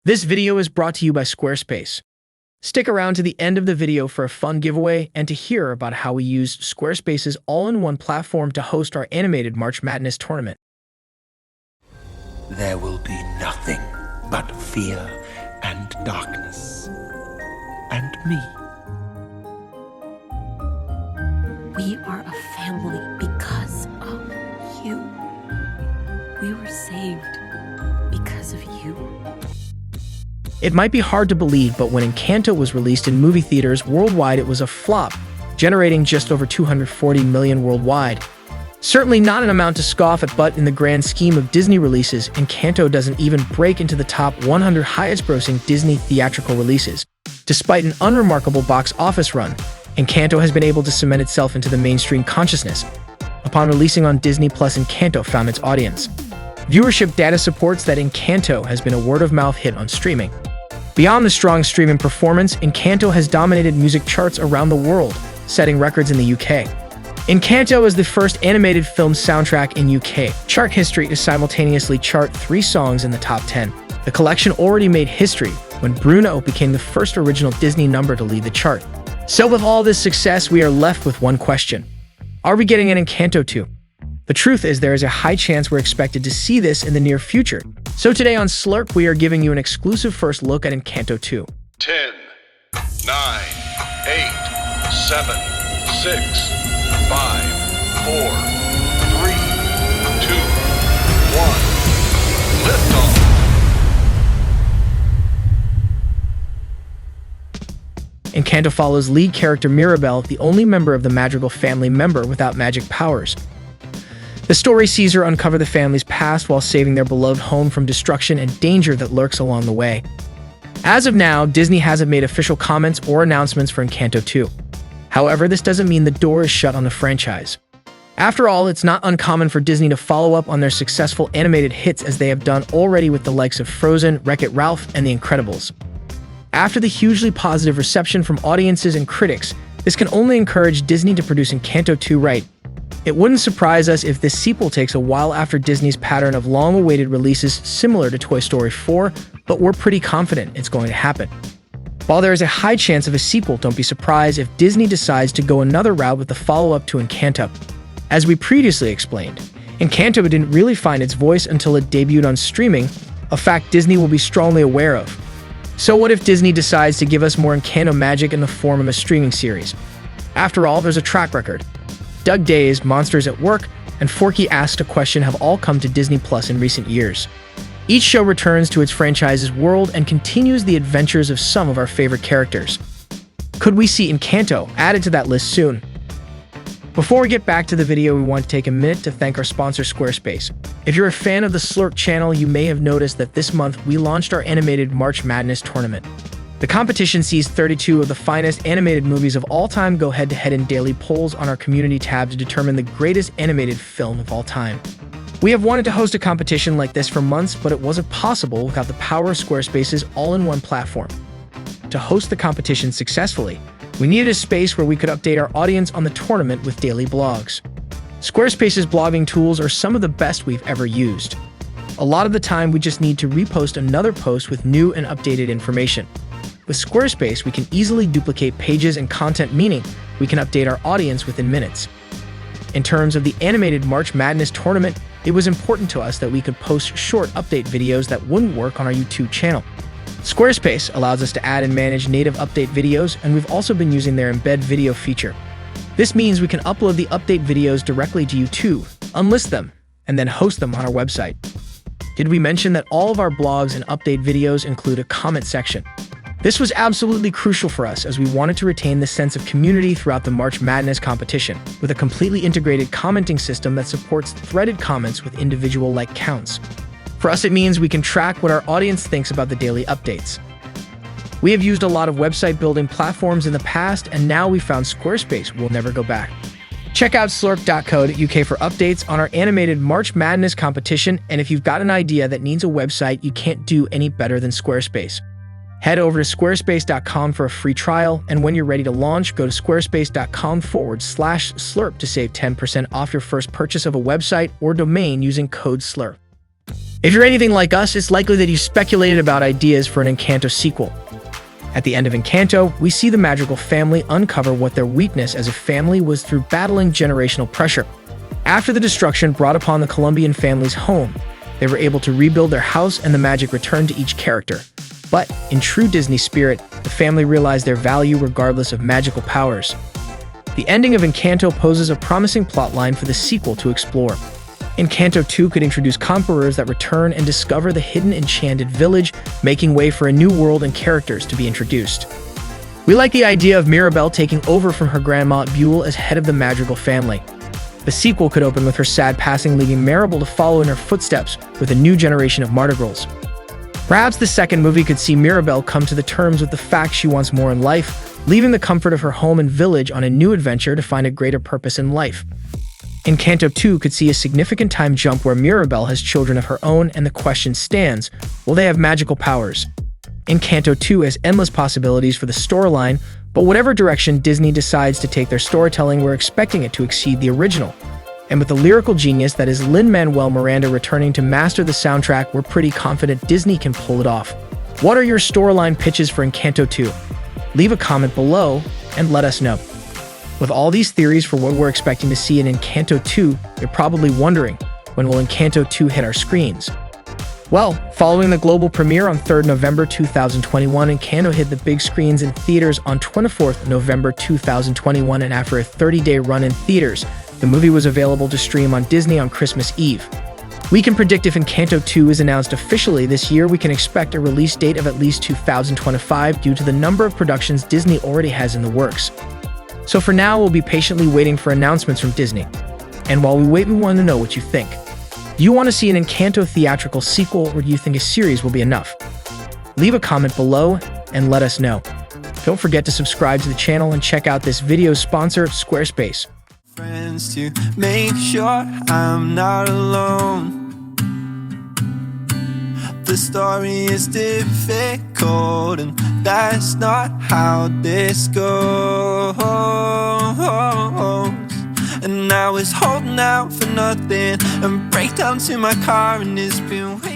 This video is brought to you by Squarespace. Stick around to the end of the video for a fun giveaway and to hear about how we used Squarespace's all-in-one platform to host our animated March Madness tournament. There will be nothing but fear and darkness. And me. We are a family because of you. We were saved because of you. It might be hard to believe, but when Encanto was released in movie theaters worldwide, it was a flop, generating just over 240 million worldwide. Certainly not an amount to scoff at, but in the grand scheme of Disney releases, Encanto doesn't even break into the top 100 highest-grossing Disney theatrical releases. Despite an unremarkable box office run, Encanto has been able to cement itself into the mainstream consciousness. Upon releasing on Disney+, Encanto found its audience. Viewership data supports that Encanto has been a word-of-mouth hit on streaming. Beyond the strong streaming performance, Encanto has dominated music charts around the world, setting records in the UK. Encanto is the first animated film soundtrack in UK chart history to simultaneously chart 3 songs in the top 10. The collection already made history when Bruno became the first original Disney number to lead the chart. So with all this success, we are left with one question. Are we getting an Encanto 2? The truth is there is a high chance we're expected to see this in the near future. So today on SLUURP, we are giving you an exclusive first look at Encanto 2. 10, 9, 8, 7, 6, 5, 4, 3, 2, 1. Lift off. Encanto follows lead character Mirabel, the only member of the Madrigal family member without magic powers. The story sees her uncover the family's past while saving their beloved home from destruction and danger that lurks along the way. As of now, Disney hasn't made official comments or announcements for Encanto 2. However, this doesn't mean the door is shut on the franchise. After all, it's not uncommon for Disney to follow up on their successful animated hits as they have done already with the likes of Frozen, Wreck-It Ralph, and The Incredibles. After the hugely positive reception from audiences and critics, this can only encourage Disney to produce Encanto 2 right. It wouldn't surprise us if this sequel takes a while after Disney's pattern of long-awaited releases similar to Toy Story 4, but we're pretty confident it's going to happen. While there is a high chance of a sequel, don't be surprised if Disney decides to go another route with the follow-up to Encanto. As we previously explained, Encanto didn't really find its voice until it debuted on streaming, a fact Disney will be strongly aware of. So what if Disney decides to give us more Encanto magic in the form of a streaming series? After all, there's a track record. Doug Day's Monsters at Work and Forky Asked a Question have all come to Disney Plus in recent years. Each show returns to its franchise's world and continues the adventures of some of our favorite characters. Could we see Encanto added to that list soon? Before we get back to the video, we want to take a minute to thank our sponsor, Squarespace. If you're a fan of the SLUURP channel, you may have noticed that this month we launched our animated March Madness tournament. The competition sees 32 of the finest animated movies of all time go head-to-head in daily polls on our community tab to determine the greatest animated film of all time. We have wanted to host a competition like this for months, but it wasn't possible without the power of Squarespace's all-in-one platform. To host the competition successfully, we needed a space where we could update our audience on the tournament with daily blogs. Squarespace's blogging tools are some of the best we've ever used. A lot of the time, we just need to repost another post with new and updated information. With Squarespace, we can easily duplicate pages and content, meaning we can update our audience within minutes. In terms of the animated March Madness tournament, it was important to us that we could post short update videos that wouldn't work on our YouTube channel. Squarespace allows us to add and manage native update videos, and we've also been using their embed video feature. This means we can upload the update videos directly to YouTube, unlist them, and then host them on our website. Did we mention that all of our blogs and update videos include a comment section? This was absolutely crucial for us as we wanted to retain the sense of community throughout the March Madness competition, with a completely integrated commenting system that supports threaded comments with individual like counts. For us, it means we can track what our audience thinks about the daily updates. We have used a lot of website building platforms in the past, and now we found Squarespace will never go back. Check out slurp.co.uk for updates on our animated March Madness competition, and if you've got an idea that needs a website, you can't do any better than Squarespace. Head over to squarespace.com for a free trial, and when you're ready to launch, go to squarespace.com/slurp to save 10% off your first purchase of a website or domain using code SLUURP. If you're anything like us, it's likely that you speculated about ideas for an Encanto sequel. At the end of Encanto, we see the Madrigal family uncover what their weakness as a family was through battling generational pressure. After the destruction brought upon the Colombian family's home, they were able to rebuild their house and the magic returned to each character. But, in true Disney spirit, the family realized their value regardless of magical powers. The ending of Encanto poses a promising plotline for the sequel to explore. Encanto 2 could introduce conquerors that return and discover the hidden enchanted village, making way for a new world and characters to be introduced. We like the idea of Mirabel taking over from her grandma Buell as head of the Madrigal family. The sequel could open with her sad passing, leaving Mirabel to follow in her footsteps with a new generation of Madrigals. Perhaps the second movie could see Mirabel come to the terms with the fact she wants more in life, leaving the comfort of her home and village on a new adventure to find a greater purpose in life. Encanto 2 could see a significant time jump where Mirabel has children of her own, and the question stands, will they have magical powers? Encanto 2 has endless possibilities for the storyline, but whatever direction Disney decides to take their storytelling, we're expecting it to exceed the original. And with the lyrical genius that is Lin-Manuel Miranda returning to master the soundtrack, we're pretty confident Disney can pull it off. What are your storyline pitches for Encanto 2? Leave a comment below and let us know. With all these theories for what we're expecting to see in Encanto 2, you're probably wondering, when will Encanto 2 hit our screens? Well, following the global premiere on 3rd November 2021, Encanto hit the big screens in theaters on 24th November 2021, and after a 30-day run in theaters, the movie was available to stream on Disney on Christmas Eve. We can predict if Encanto 2 is announced officially this year, we can expect a release date of at least 2025 due to the number of productions Disney already has in the works. So for now, we'll be patiently waiting for announcements from Disney. And while we wait, we want to know what you think. Do you want to see an Encanto theatrical sequel, or do you think a series will be enough? Leave a comment below and let us know. Don't forget to subscribe to the channel and check out this video's sponsor, Squarespace. Friends to make sure I'm not alone. The story is difficult, and that's not how this goes. And I was holding out for nothing and break down to my car, and it's been waiting.